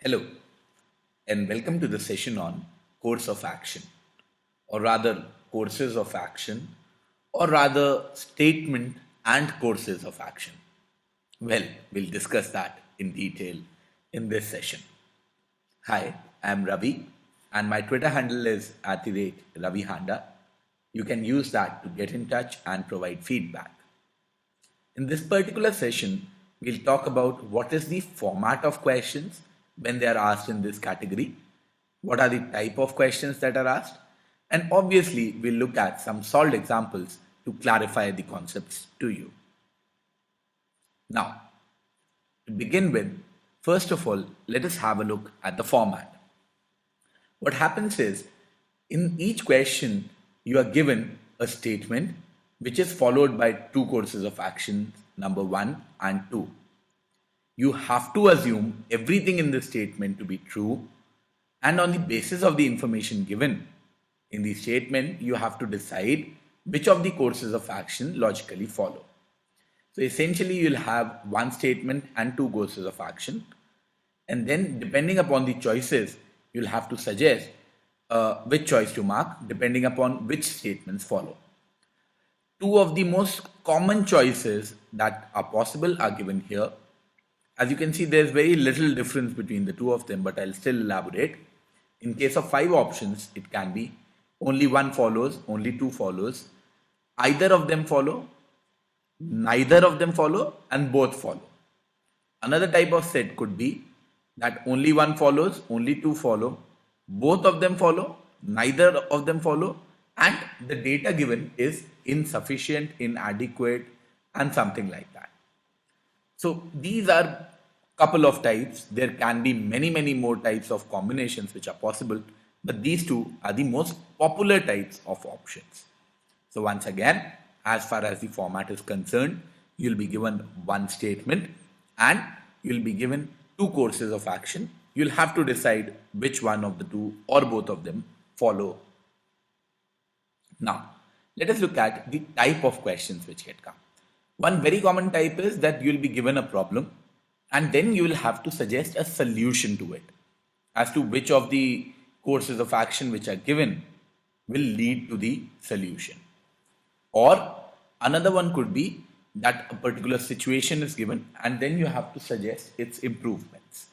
Hello, and welcome to the session on course of action, or rather, courses of action, or rather, statement and courses of action. Well, we'll discuss that in detail in this session. Hi, I'm Ravi, and my Twitter handle is @RaviHanda. You can use that to get in touch and provide feedback. In this particular session, we'll talk about what is the format of questions when they are asked in this category, what are the type of questions that are asked, and obviously we'll look at some solved examples to clarify the concepts to you. Now, to begin with, first of all, let us have a look at the format. What happens is, in each question, you are given a statement which is followed by two courses of action, number 1 and 2. You have to assume everything in the statement to be true, and on the basis of the information given in the statement, you have to decide which of the courses of action logically follow. So essentially, you'll have one statement and two courses of action, and then depending upon the choices, you'll have to suggest which choice to mark depending upon which statements follow. Two of the most common choices that are possible are given here. As you can see, there's very little difference between the two of them, but I'll still elaborate. In case of 5 options, it can be only one follows, only two follows, either of them follow, neither of them follow, and both follow. Another type of set could be that only one follows, only two follow, both of them follow, neither of them follow, and the data given is insufficient, inadequate, and something like that. So these are couple of types. There can be many more types of combinations which are possible, but these two are the most popular types of options. So once again, as far as the format is concerned, you'll be given one statement and you'll be given two courses of action. You'll have to decide which one of the two or both of them follow. Now, let us look at the type of questions which get come. One very common type is that you'll be given a problem and then you will have to suggest a solution to it as to which of the courses of action which are given will lead to the solution. Or another one could be that a particular situation is given and then you have to suggest its improvements,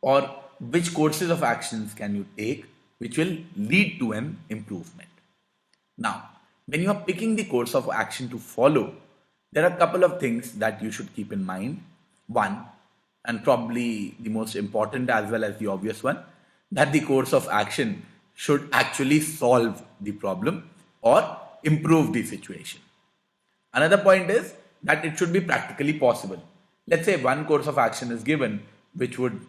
or which courses of actions can you take which will lead to an improvement. Now, when you are picking the course of action to follow, there are a couple of things that you should keep in mind. One, and probably the most important as well as the obvious one, that the course of action should actually solve the problem or improve the situation. Another point is that it should be practically possible. Let's say one course of action is given which would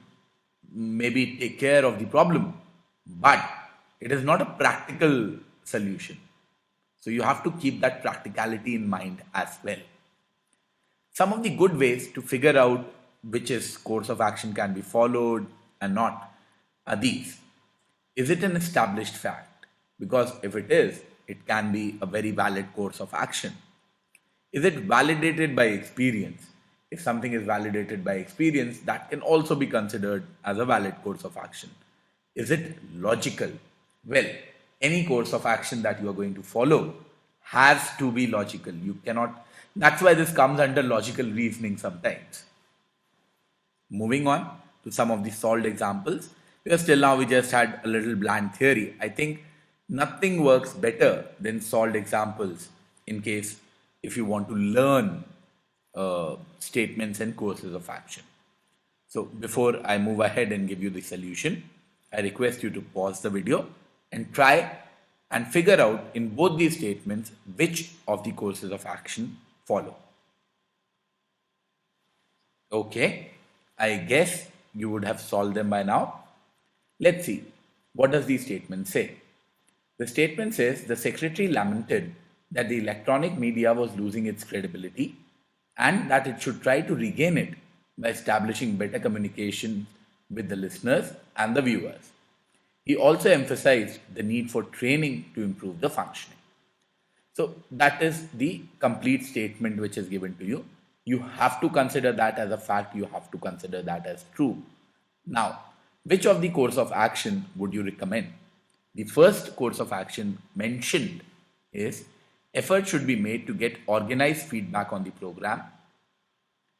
maybe take care of the problem, but it is not a practical solution. So you have to keep that practicality in mind as well. Some of the good ways to figure out which is course of action can be followed and not are these. Is it an established fact? Because if it is, it can be a very valid course of action. Is it validated by experience? If something is validated by experience, that can also be considered as a valid course of action. Is it logical? Well, any course of action that you are going to follow has to be logical. You cannot, that's why this comes under logical reasoning sometimes. Moving on to some of the solved examples, because till now we just had a little bland theory. I think nothing works better than solved examples in case if you want to learn statements and courses of action. So before I move ahead and give you the solution, I request you to pause the video and try and figure out in both these statements which of the courses of action follow. Okay, I guess you would have solved them by now. Let's see, what does the statement say? The statement says the secretary lamented that the electronic media was losing its credibility and that it should try to regain it by establishing better communication with the listeners and the viewers. He also emphasized the need for training to improve the functioning. So that is the complete statement which is given to you. You have to consider that as a fact. You have to consider that as true. Now, Which of the course of action would you recommend? The first course of action mentioned is effort should be made to get organized feedback on the program.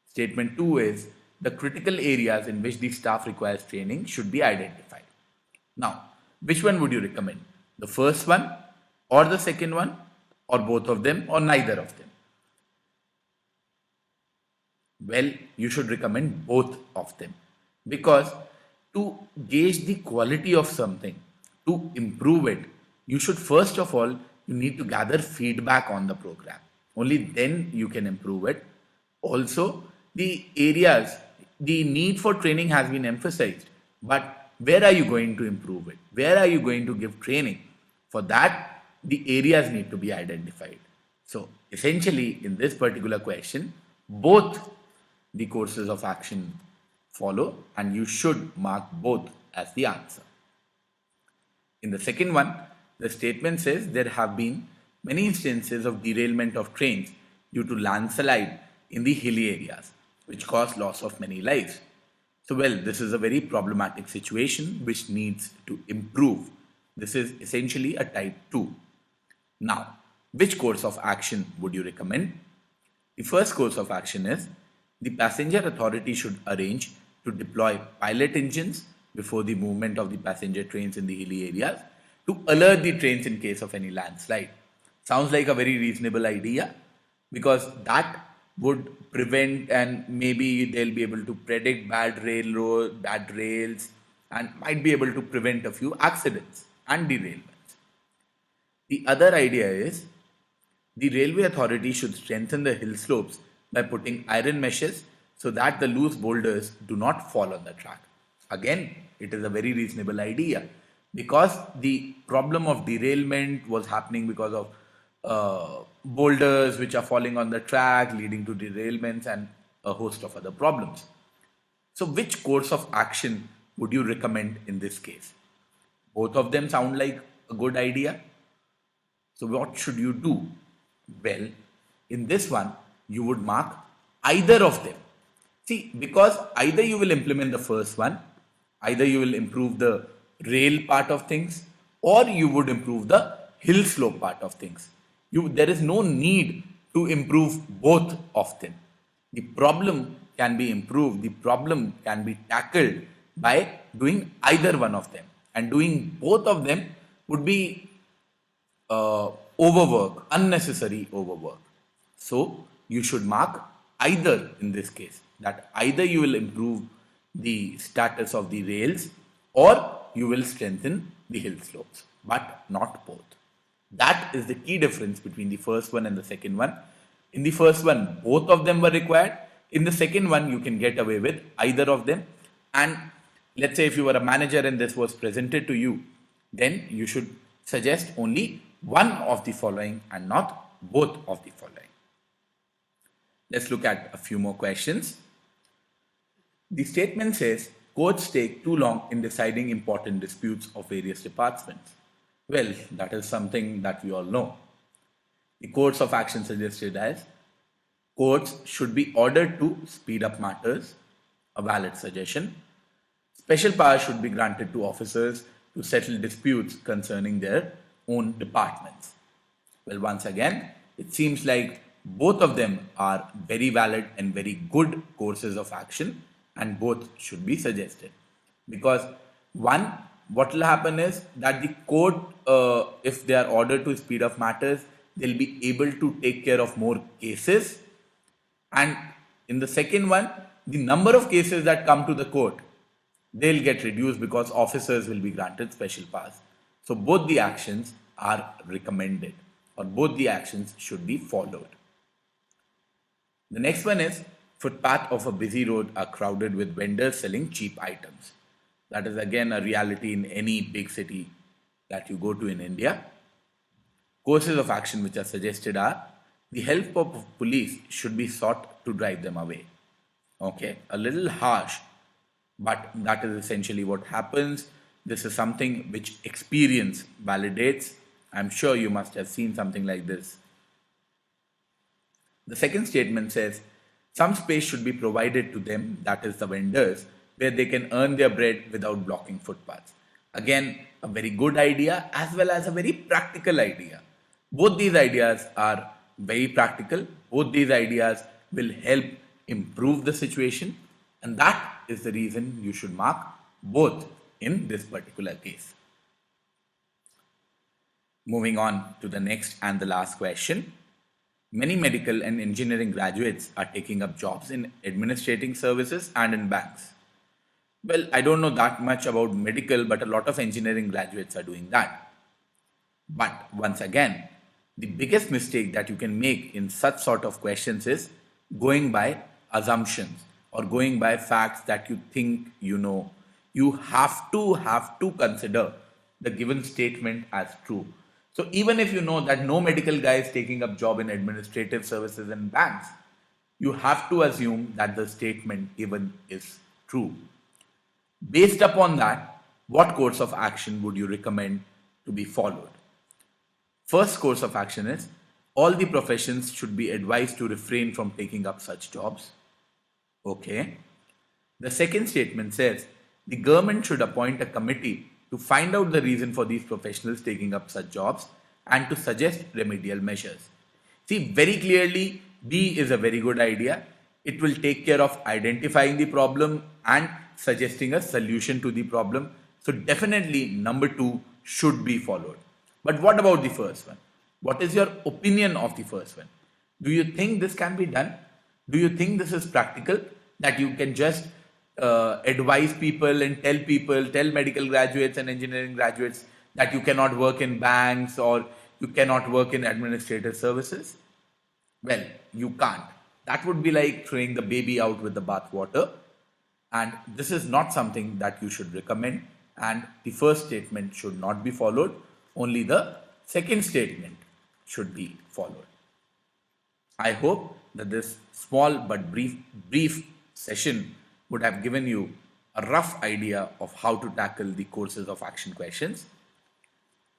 Statement 2 is the critical areas in which the staff requires training should be identified. Now, which one would you recommend? The first one or the second one, or both of them, or neither of them? Well, you should recommend both of them, because to gauge the quality of something, to improve it, you should first of all, you need to gather feedback on the program. Only then you can improve it. Also, the areas, the need for training has been emphasized, but where are you going to improve it? Where are you going to give training? For that, the areas need to be identified. So essentially, in this particular question, both the courses of action follow, and you should mark both as the answer. In the second one, the statement says there have been many instances of derailment of trains due to landslide in the hilly areas, which caused loss of many lives. So, well, this is a very problematic situation which needs to improve. This is essentially a type 2. Now, which course of action would you recommend? The first course of action is the passenger authority should arrange to deploy pilot engines before the movement of the passenger trains in the hilly areas to alert the trains in case of any landslide. Sounds like a very reasonable idea, because that would prevent, and maybe they'll be able to predict bad rails, and might be able to prevent a few accidents and derailments. The other idea is the railway authority should strengthen the hill slopes by putting iron meshes so that the loose boulders do not fall on the track. Again, it is a very reasonable idea, because the problem of derailment was happening because of boulders which are falling on the track, leading to derailments and a host of other problems. So, which course of action would you recommend in this case? Both of them sound like a good idea. So, what should you do? Well, in this one, you would mark either of them. See, because either you will implement the first one, either you will improve the rail part of things, or you would improve the hill slope part of things. There is no need to improve both of them. The problem can be improved, the problem can be tackled by doing either one of them. And doing both of them would be overwork, unnecessary overwork. So you should mark either in this case, that either you will improve the status of the rails or you will strengthen the hill slopes, but not both. That is the key difference between the first one and the second one. In the first one, both of them were required. In the second one, you can get away with either of them. And let's say if you were a manager and this was presented to you, then you should suggest only one of the following and not both of the following. Let's look at a few more questions. The statement says, courts take too long in deciding important disputes of various departments. Well, that is something that we all know. The course of action suggested as courts should be ordered to speed up matters, a valid suggestion. Special powers should be granted to officers to settle disputes concerning their own departments. Well, once again, it seems like both of them are very valid and very good courses of action, and both should be suggested. Because one, what will happen is that the court, if they are ordered to speed up matters, they'll be able to take care of more cases. And in the second one, the number of cases that come to the court, they'll get reduced because officers will be granted special powers. So both the actions are recommended, or both the actions should be followed. The next one is footpath of a busy road are crowded with vendors selling cheap items. That is again a reality in any big city that you go to in India. Courses of action which are suggested are the help of police should be sought to drive them away. Okay, a little harsh, but that is essentially what happens. This is something which experience validates. I'm sure you must have seen something like this. The second statement says some space should be provided to them, that is the vendors, where they can earn their bread without blocking footpaths. Again, a very good idea as well as a very practical idea. Both these ideas are very practical. Both these ideas will help improve the situation, and that is the reason you should mark both in this particular case. Moving on to the next and the last question. Many medical and engineering graduates are taking up jobs in administrating services and in banks. Well, I don't know that much about medical, but a lot of engineering graduates are doing that. But once again, the biggest mistake that you can make in such sort of questions is going by assumptions or going by facts that you think you know. You have to consider the given statement as true. So even if you know that no medical guy is taking up job in administrative services and banks, you have to assume that the statement given is true. Based upon that, what course of action would you recommend to be followed? First course of action is all the professions should be advised to refrain from taking up such jobs. Okay. The second statement says the government should appoint a committee to find out the reason for these professionals taking up such jobs and to suggest remedial measures. See, very clearly, B is a very good idea. It will take care of identifying the problem and suggesting a solution to the problem. So definitely number 2 should be followed. But what about the first one? What is your opinion of the first one? Do you think this can be done? Do you think this is practical? That you can just advise people and tell medical graduates and engineering graduates that you cannot work in banks or you cannot work in administrative services? Well, you can't. That would be like throwing the baby out with the bathwater. And this is not something that you should recommend. And the first statement should not be followed. Only the second statement should be followed. I hope that this small but brief session would have given you a rough idea of how to tackle the courses of action questions.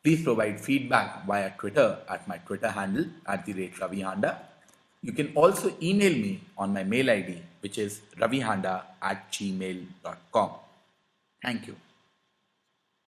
Please provide feedback via Twitter at my Twitter handle @RaviHanda. You can also email me on my mail ID, which is ravihanda@gmail.com. Thank you.